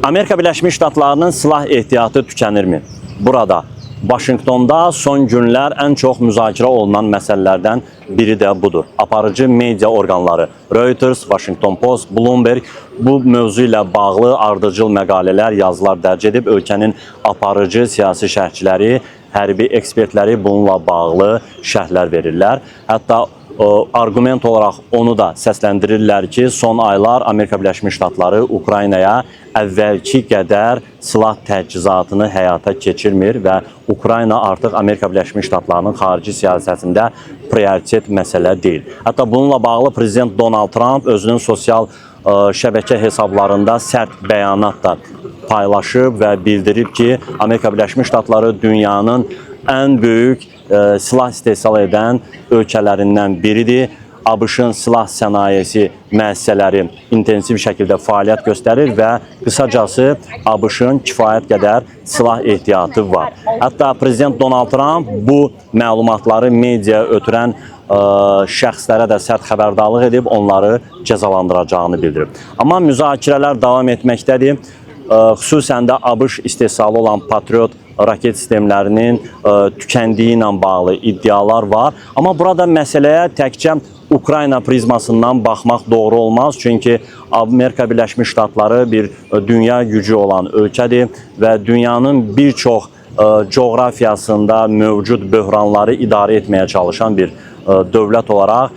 Amerika Birleşmiş Ştatlarının silah ehtiyatı tükənirmi? Burada, Vaşinqtonda son günlər ən çox müzakirə olunan məsələlərdən biri də budur. Aparıcı media orqanları Reuters, Washington Post, Bloomberg bu mövzu ilə bağlı ardıcıl məqalələr, yazılar dərc edib ölkənin aparıcı siyasi şərhçiləri, hərbi ekspertləri bununla bağlı şərhlər verirlər. Hətta argument olaraq onu da səsləndirirlər ki, son aylar Amerika Birləşmiş Ştatları Ukraynaya əvvəlki qədər silah təchizatını həyata keçirmir və Ukrayna artıq Amerika Birləşmiş Ştatlarının xarici siyasətində prioritet məsələ deyil. Hətta bununla bağlı Prezident Donald Trump özünün sosial şəbəkə hesablarında sərt bəyanat da paylaşıb və bildirib ki, Amerika Birləşmiş Ştatları dünyanın ən böyük silah istehsal edən ölkələrindən biridir. ABŞ-ın silah sənayesi müəssisələri intensiv şəkildə fəaliyyət göstərir və qısacası ABŞ-ın kifayət qədər silah ehtiyatı var. Hətta Prezident Donald Trump bu məlumatları media ötürən şəxslərə də sərt xəbərdarlıq edib, onları cəzalandıracağını bildirib. Amma müzakirələr davam etməkdədir. Xüsusən də ABŞ istehsalı olan Patriot raket sistemlərinin tükəndiyi ilə bağlı iddialar var. Amma burada məsələyə təkcə Ukrayna prizmasından baxmaq doğru olmaz. Çünki Amerika Birləşmiş Ştatları bir dünya gücü olan ölkədir və dünyanın bir çox coğrafiyasında mövcud böhranları idarə etməyə çalışan bir dövlət olaraq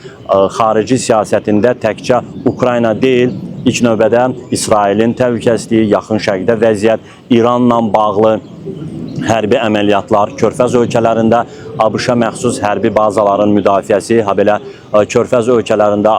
xarici siyasətində təkcə Ukrayna deyil, İlk növbədə İsrailin təhlükəsizliyi, yaxın şərqdə vəziyyət, İranla bağlı hərbi əməliyyatlar, Körfəz ölkələrində ABŞ-a məxsus hərbi bazaların müdafiəsi, habelə Körfəz ölkələrində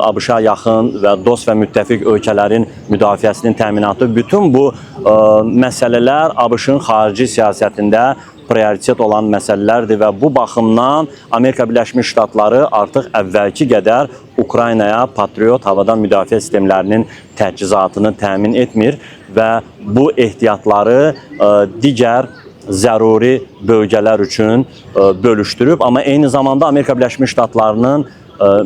ABŞ-a yaxın və dost və müttəfiq ölkələrin müdafiəsinin təminatı, bütün bu məsələlər ABŞ-ın xarici siyasətində prioritet olan məsələlərdir və bu baxımdan Amerika Birləşmiş Ştatları artıq əvvəlki qədər Ukraynaya Patriot havadan müdafiə sistemlərinin təchizatını təmin etmir və bu ehtiyatları digər zəruri bölgələr üçün bölüşdürüb. Amma eyni zamanda Amerika Birləşmiş Ştatlarının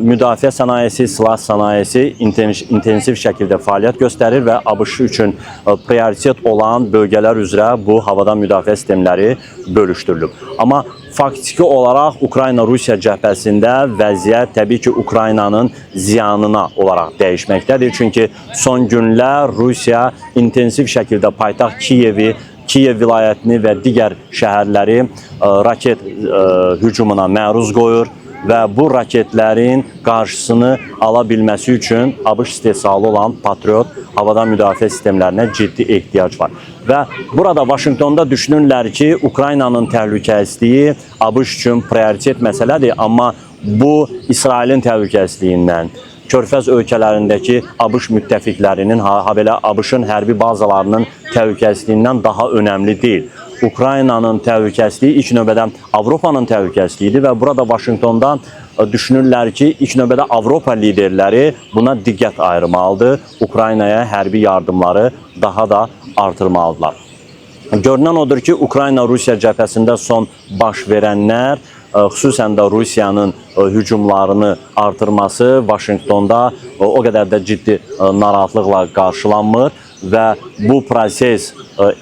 müdafiə sənayesi, silah sənayesi intensiv şəkildə fəaliyyət göstərir və ABŞ üçün prioritet olan bölgələr üzrə bu havadan müdafiə sistemləri bölüşdürülüb. Amma faktiki olaraq Ukrayna-Rusiya cəbhəsində vəziyyət təbii ki, Ukraynanın ziyanına olaraq dəyişməkdədir. Çünki son günlər Rusiya intensiv şəkildə paytaxt Kiyev vilayətini və digər şəhərləri raket hücumuna məruz qoyur və bu raketlərin qarşısını ala bilməsi üçün ABŞ istehsalı olan Patriot havadan müdafiə sistemlərinə ciddi ehtiyac var. Və burada Vaşinqtonda düşünürlər ki, Ukraynanın təhlükəsizliyi ABŞ üçün prioritet məsələdir, amma bu İsrailin təhlükəsizliyindən, Körfəz ölkələrindəki ABŞ müttəfiqlərinin, habelə ABŞ-ın hərbi bazalarının təhlükəsizliyindən daha önəmli deyil. Ukraynanın təhlükəsizliyi ilk növbədə Avropanın təhlükəsizliyidir və burada Vaşinqtonda düşünürlər ki, ilk növbədə Avropa liderləri buna diqqət ayırmalıdır. Ukraynaya hərbi yardımları daha da artırmalıdırlar. Görünən odur ki, Ukrayna-Rusiya cəbhəsində son baş verənlər, xüsusən də Rusiyanın hücumlarını artırması Vaşinqtonda o qədər də ciddi narahatlıqla qarşılanmır və bu proses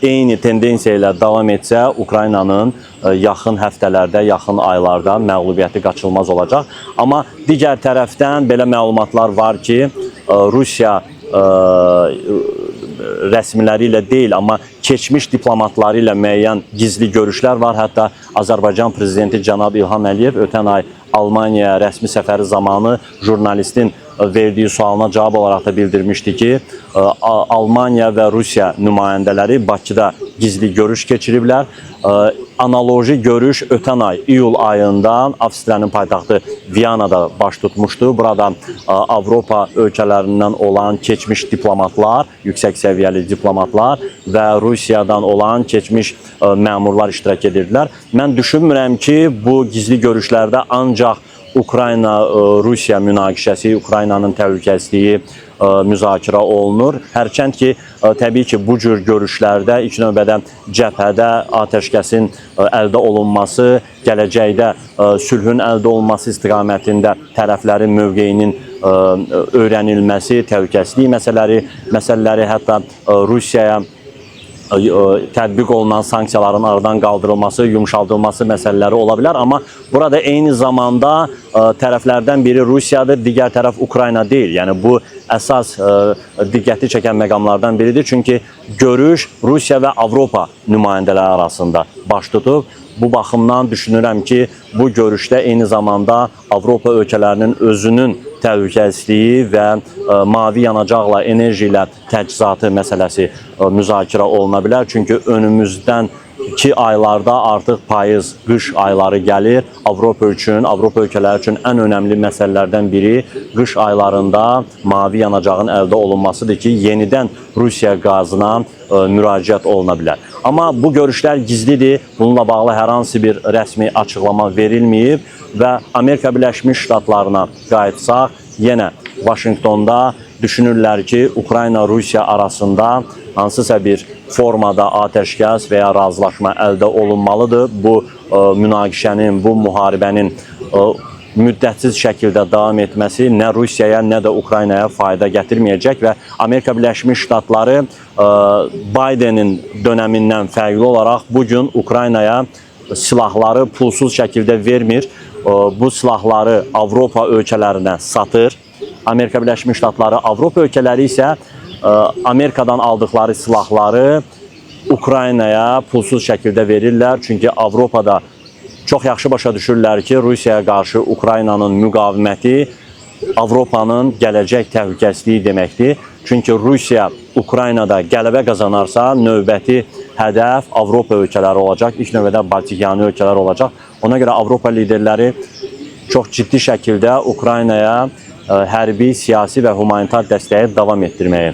eyni tendensiya ilə davam etsə, Ukraynanın yaxın həftələrdə, yaxın aylarda məğlubiyyəti qaçılmaz olacaq. Amma digər tərəfdən belə məlumatlar var ki, Rusiya rəsmiləri ilə deyil, amma keçmiş diplomatları ilə müəyyən gizli görüşlər var. Hətta Azərbaycan prezidenti cənab İlham Əliyev ötən ay Almaniyaya rəsmi səfəri zamanı jurnalistin verdiyi sualına cavab olaraq da bildirmişdi ki, Almaniya və Rusiya nümayəndələri Bakıda gizli görüş keçiriblər. Analoji görüş ötən ay, iyul ayından Avstriyanın paytaxtı Viyanada baş tutmuşdu. Burada Avropa ölkələrindən olan keçmiş diplomatlar, yüksək səviyyəli diplomatlar və Rusiyadan olan keçmiş məmurlar iştirak edirdilər. Mən düşünmürəm ki, bu gizli görüşlərdə ancaq Ukrayna-Rusiya münaqişəsi, Ukraynanın təhlükəsizliyi müzakirə olunur. Hərçənd ki, təbii ki, bu cür görüşlərdə ilk növbədə cəbhədə atəşkəsin əldə olunması, gələcəkdə sülhün əldə olunması istiqamətində tərəflərin mövqeyinin öyrənilməsi, təhlükəsizlik məsələləri, hətta Rusiyaya tətbiq olunan sanksiyaların aradan qaldırılması, yumşaldılması məsələləri ola bilər. Amma burada eyni zamanda tərəflərdən biri Rusiyadır, digər tərəf Ukrayna deyil. Yəni bu əsas diqqəti çəkən məqamlardan biridir. Çünki görüş Rusiya və Avropa nümayəndələri arasında baş tutub. Bu baxımdan düşünürəm ki, bu görüşdə eyni zamanda Avropa ölkələrinin özünün təhlükəsizliyi və mavi yanacaqla, enerji ilə təchizatı məsələsi müzakirə oluna bilər. Çünki önümüzdən 2 aylarda artıq payız, qış ayları gəlir. Avropa ölkələri üçün ən önəmli məsələlərdən biri qış aylarında mavi yanacağın əldə olunmasıdır ki, yenidən Rusiya qazına müraciət oluna bilər. Amma bu görüşlər gizlidir. Bununla bağlı hər hansı bir rəsmi açıqlama verilməyib və Amerika Birləşmiş Ştatlarına qayıtsaq, yenə Vaşinqtonda düşünürlər ki, Ukrayna-Rusiya arasında hansısa bir formada atəşkəs və ya razılaşma əldə olunmalıdır. Bu münaqişənin, bu müharibənin müddətsiz şəkildə davam etməsi nə Rusiyaya, nə də Ukraynaya fayda gətirməyəcək və Amerika Birləşmiş Ştatları Bidenin dönəmindən fərqli olaraq bugün Ukraynaya silahları pulsuz şəkildə vermir. Bu silahları Avropa ölkələrinə satır. Amerika Birləşmiş Ştatları, Avropa ölkələri isə Amerikadan aldıqları silahları Ukraynaya pulsuz şəkildə verirlər. Çünki Avropada çox yaxşı başa düşürlər ki, Rusiyaya qarşı Ukraynanın müqaviməti Avropanın gələcək təhlükəsizliyi deməkdir. Çünki Rusiya Ukraynada qələbə qazanarsa, növbəti hədəf Avropa ölkələri olacaq. İlk növbədə Baltikyanı ölkələr olacaq. Ona görə Avropa liderləri çox ciddi şəkildə Ukraynaya hərbi, siyasi və humanitar dəstəyi davam etdirməyi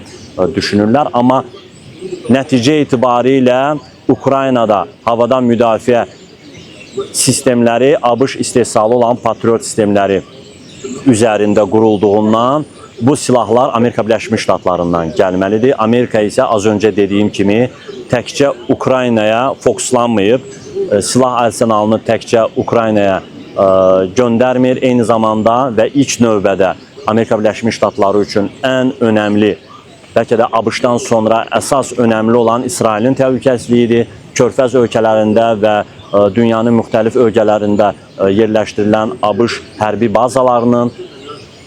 düşünürlər. Amma nəticə itibarilə Ukraynada havadan müdafiə sistemləri ABŞ istehsalı olan Patriot sistemləri üzərində qurulduğundan bu silahlar Amerika Birləşmiş Ştatlarından gəlməlidir. Amerika isə az öncə dediyim kimi təkcə Ukraynaya fokuslanmayıb, silah arsenalını təkcə Ukraynaya göndərmir. Eyni zamanda və ilk növbədə Amerika Birləşmiş Ştatları üçün ən önəmli, bəlkə də ABŞ-dan sonra əsas önəmli olan İsrailin təhlükəsizliyidir. Körfəz ölkələrində və dünyanın müxtəlif ölkələrində yerləşdirilən ABŞ hərbi bazalarının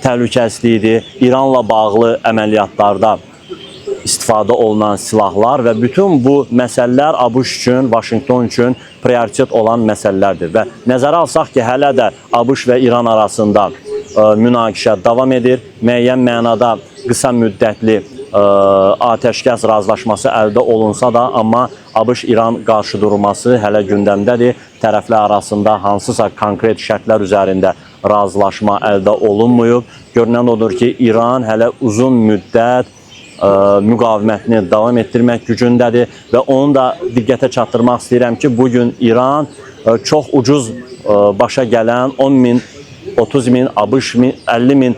təhlükəsizliyidir. İranla bağlı əməliyyatlarda istifadə olunan silahlar və bütün bu məsələlər ABŞ üçün, Vaşinqton üçün prioritet olan məsələlərdir. Və nəzərə alsaq ki, hələ də ABŞ və İran arasında münaqişə davam edir. Müəyyən mənada qısa müddətli atəşkəs razılaşması əldə olunsa da, amma ABŞ-İran qarşıdurması hələ gündəmdədir. Tərəflər arasında hansısa konkret şərtlər üzərində razılaşma əldə olunmuyub. Görünən odur ki, İran hələ uzun müddət müqavimətini davam etdirmək gücündədir və onu da diqqətə çatdırmaq istəyirəm ki, bugün İran çox ucuz başa gələn 10.000, 30.000, 50.000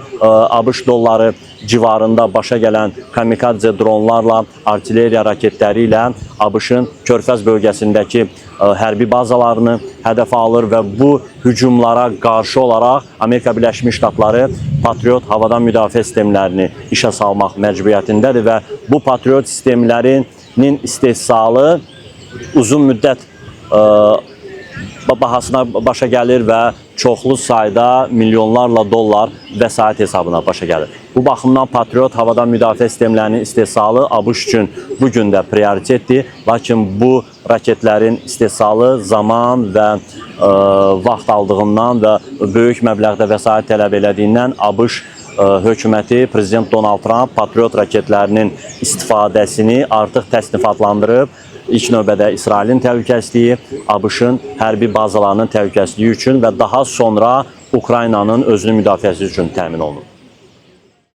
ABŞ dolları civarında başa gələn kamikadze dronlarla, artilleriya raketləri ilə ABŞ-ın Körfəz bölgəsindəki hərbi bazalarını hədəfə alır və bu hücumlara qarşı olaraq Amerika Birləşmiş Ştatları Patriot havadan müdafiə sistemlərini işə salmaq məcburiyyətindədir və bu Patriot sistemlərinin istehsalı uzun müddət bahasına başa gəlir və çoxlu sayda milyonlarla dollar vəsait hesabına başa gəlir. Bu baxımdan Patriot havadan müdafiə sistemlərinin istehsalı ABŞ üçün bugün də prioritetdir. Lakin bu raketlərin istehsalı zaman və vaxt aldığından və böyük məbləğdə vəsait tələb elədiyindən ABŞ hökuməti, Prezident Donald Trump Patriot raketlərinin istifadəsini artıq təsnifatlandırıb. İlk növbədə İsrailin təhlükəsizliyi, ABŞ-ın hərbi bazalarının təhlükəsizliyi üçün və daha sonra Ukraynanın özünün müdafiəsi üçün təmin olunub.